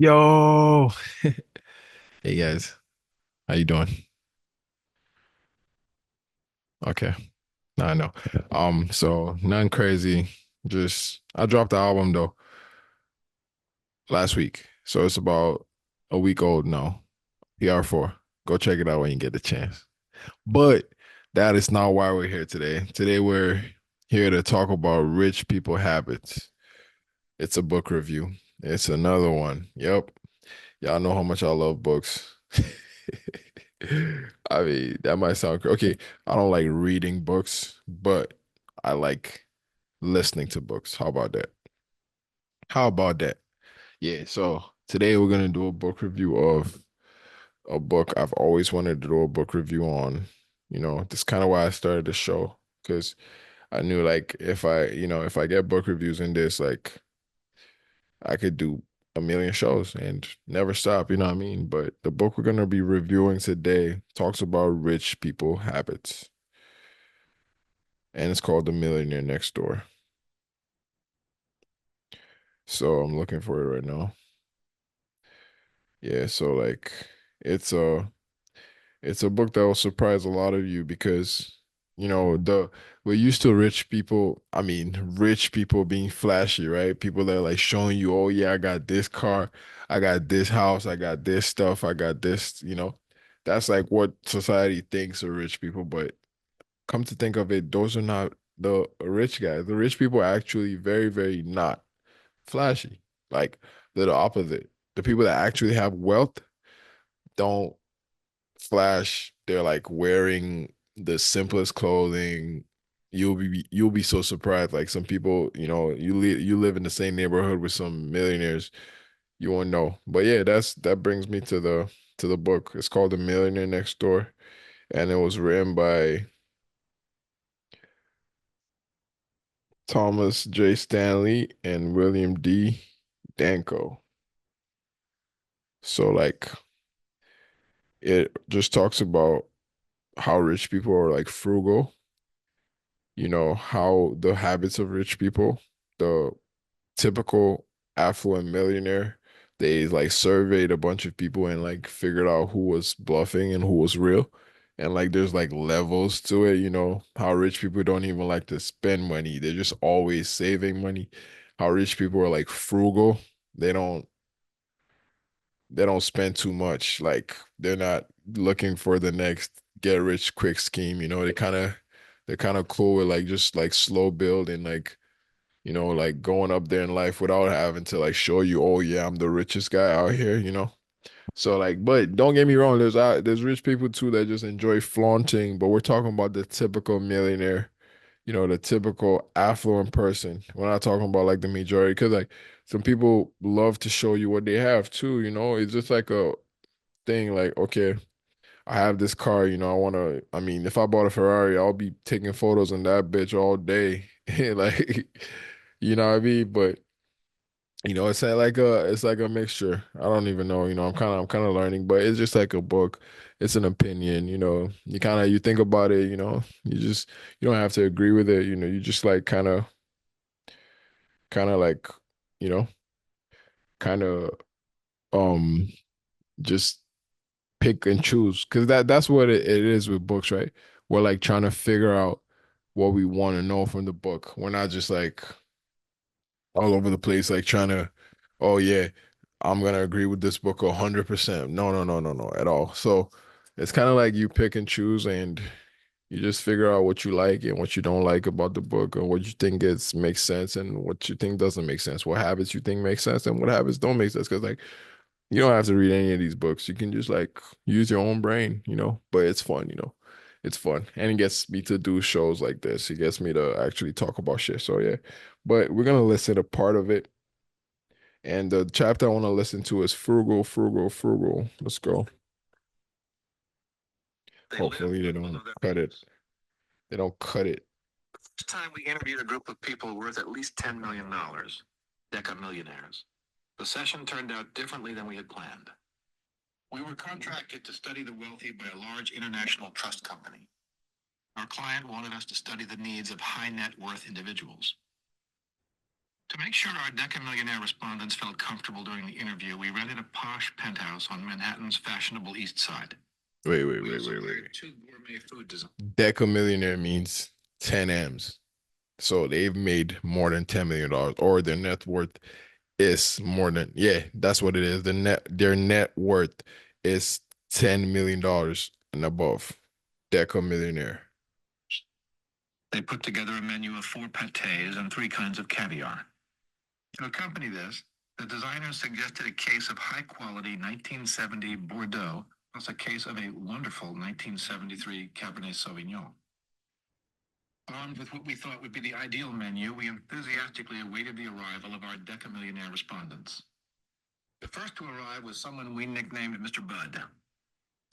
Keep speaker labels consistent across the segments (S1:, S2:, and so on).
S1: Yo, hey guys, how you doing? Okay, no, I know. So nothing crazy. Just I dropped the album though last week, so it's about a week old now. PR4. Go check it out when you get the chance. But that is not why we're here today. Today we're here to talk about rich people habits. It's a book review. It's another one. Yep. Y'all know how much I love books. I mean, that might sound okay. I don't like reading books, but I like listening to books. How about that? How about that? Yeah, so today we're gonna do a book review of a book I've always wanted to do a book review on. That's kind of why I started the show because I knew like if I get book reviews in this, like I could do a million shows and never stop, you know what I mean? But the book we're gonna be reviewing today talks about rich people habits, and it's called The Millionaire Next Door. So I'm looking for it right now. Yeah, so like it's a it's a book that will surprise a lot of you because the we're used to rich people, I mean rich people being flashy, right? People that are like showing you, oh yeah, I got this car, I got this house, I got this stuff, I got this. That's like what society thinks are rich people, but come to think of it, those are not the rich guys. The rich people are actually very, very not flashy. Like they're the opposite. The people that actually have wealth don't flash. They're like wearing the simplest clothing. You'll be so surprised. Like some people, you live in the same neighborhood with some millionaires, you won't know. But yeah, that brings me to the book. It's called The Millionaire Next Door, and it was written by Thomas J. Stanley and William D. Danko. So like it just talks about how rich people are like frugal, how the habits of rich people, the typical affluent millionaire, they like surveyed a bunch of people and like figured out who was bluffing and who was real. And like there's like levels to it, how rich people don't even like to spend money. They're just always saving money. How rich people are like frugal. They don't they don't spend too much. Like they're not looking for the next get rich quick scheme. They're kind of cool with like just like slow build and like like going up there in life without having to like show you, oh yeah, I'm the richest guy out here. So like, but don't get me wrong, there's rich people too that just enjoy flaunting, but we're talking about the typical millionaire, the typical affluent person. We're not talking about like the majority, because like some people love to show you what they have too. It's just like a thing, like, okay, I have this car, I mean, if I bought a Ferrari, I'll be taking photos in that bitch all day. Like, you know what I mean? But it's like a mixture. I don't even know, I'm kind of learning, but it's just like a book. It's an opinion. You think about it, you don't have to agree with it, you just like kind of like, you know, kind of um just pick and choose, because that's what it is with books, right? We're like trying to figure out what we want to know from the book. We're not just like all over the place, like trying to, oh yeah, I'm gonna agree with this book 100%. No, no, no, no, no, at all. So it's kind of like you pick and choose, and you just figure out what you like and what you don't like about the book, or what you think makes sense and what you think doesn't make sense. What habits you think make sense and what habits don't make sense. Because like you don't have to read any of these books. You can just like use your own brain. But it's fun. It's fun. And it gets me to do shows like this. It gets me to actually talk about shit. So yeah. But we're gonna listen to part of it. And the chapter I want to listen to is Frugal, Frugal, Frugal. Let's go. Hopefully they don't cut it. They don't cut it.
S2: This time we interviewed a group of people worth at least $10 million, Deca millionaires. The session turned out differently than we had planned. We were contracted to study the wealthy by a large international trust company. Our client wanted us to study the needs of high net worth individuals. To make sure our Decamillionaire respondents felt comfortable during the interview, we rented a posh penthouse on Manhattan's fashionable East Side.
S1: Wait, wait,
S2: We
S1: wait,
S2: also
S1: wait, wait.
S2: hired two gourmet food designers.
S1: Deca millionaire means 10 M's. So they've made more than $10 million, or their net worth is more than, yeah, that's what it is. Their net worth is $10 million and above. Deca millionaire.
S2: They put together a menu of 4 pâtés and 3 kinds of caviar. To accompany this, the designers suggested a case of high-quality 1970 Bordeaux plus a case of a wonderful 1973 Cabernet Sauvignon. Armed with what we thought would be the ideal menu, we enthusiastically awaited the arrival of our Decamillionaire respondents. The first to arrive was someone we nicknamed Mr. Bud.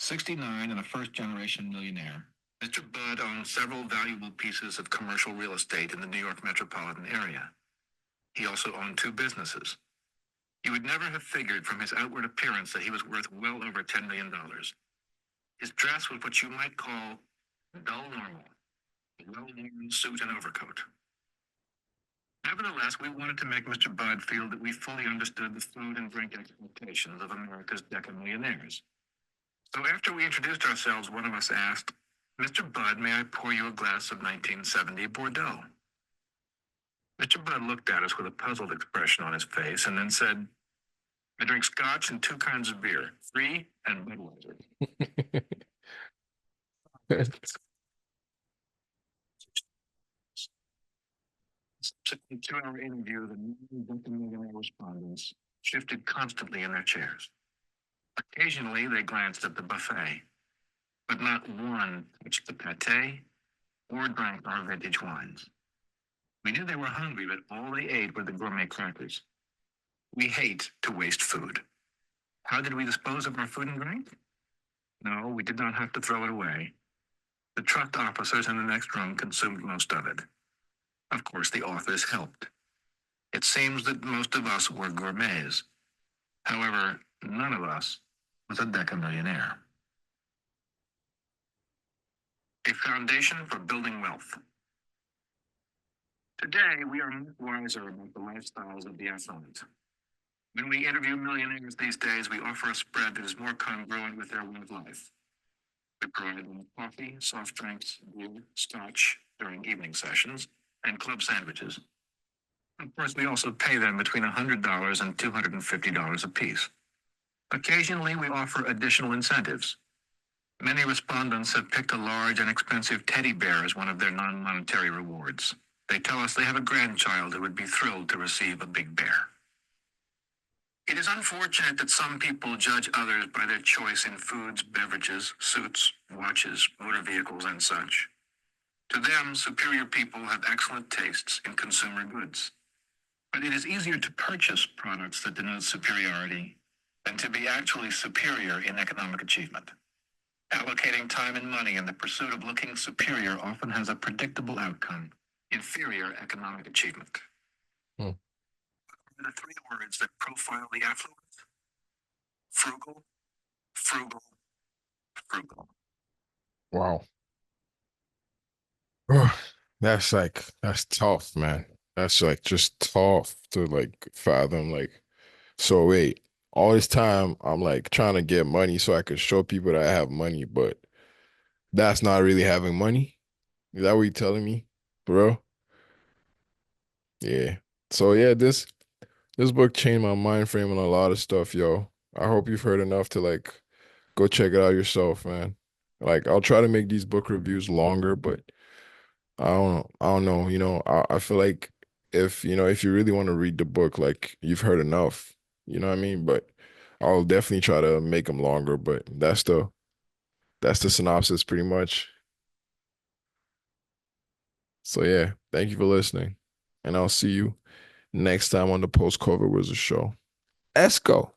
S2: 69 and a first-generation millionaire, Mr. Budd owned several valuable pieces of commercial real estate in the New York metropolitan area. He also owned 2 businesses. You would never have figured from his outward appearance that he was worth well over $10 million. His dress was what you might call dull normal, a well-worn suit and overcoat. Nevertheless, we wanted to make Mr. Budd feel that we fully understood the food and drink expectations of America's decamillionaires. So after we introduced ourselves, one of us asked, "Mr. Budd, may I pour you a glass of 1970 Bordeaux?" Mr. Budd looked at us with a puzzled expression on his face and then said, "I drink scotch and 2 kinds of beer, free and Budweiser." Subsequent to our interview, the millionaire respondents shifted constantly in their chairs. Occasionally, they glanced at the buffet, but not one touched the pâté or drank our vintage wines. We knew they were hungry, but all they ate were the gourmet crackers. We hate to waste food. How did we dispose of our food and drink? No, we did not have to throw it away. The trucked officers in the next room consumed most of it. Of course, the authors helped. It seems that most of us were gourmets. However, none of us was a decamillionaire. A foundation for building wealth. Today, we are much wiser about the lifestyles of the affluent. When we interview millionaires these days, we offer a spread that is more congruent with their way of life. We provide them with coffee, soft drinks, beer, scotch during evening sessions, and club sandwiches. Of course, we also pay them between $100 and $250 apiece. Occasionally, we offer additional incentives. Many respondents have picked a large and expensive teddy bear as one of their non-monetary rewards. They tell us they have a grandchild who would be thrilled to receive a big bear. It is unfortunate that some people judge others by their choice in foods, beverages, suits, watches, motor vehicles, and such. To them, superior people have excellent tastes in consumer goods. But it is easier to purchase products that denote superiority than to be actually superior in economic achievement. Allocating time and money in the pursuit of looking superior often has a predictable outcome: inferior economic achievement.
S1: Hmm.
S2: The 3 words that profile the affluent: frugal, frugal, frugal.
S1: Wow. That's tough, man. That's like just tough to like fathom. Like, so wait, all this time I'm like trying to get money so I could show people that I have money, but that's not really having money. Is that what you're telling me, bro? Yeah. So yeah, this book changed my mind frame on a lot of stuff, yo. I hope you've heard enough to like go check it out yourself, man. Like I'll try to make these book reviews longer, but I don't know. I feel like if you really want to read the book, like you've heard enough, you know what I mean? But I'll definitely try to make them longer, but that's the synopsis pretty much. So yeah, thank you for listening. And I'll see you next time on the Post Cover Wizard Show. Let's go.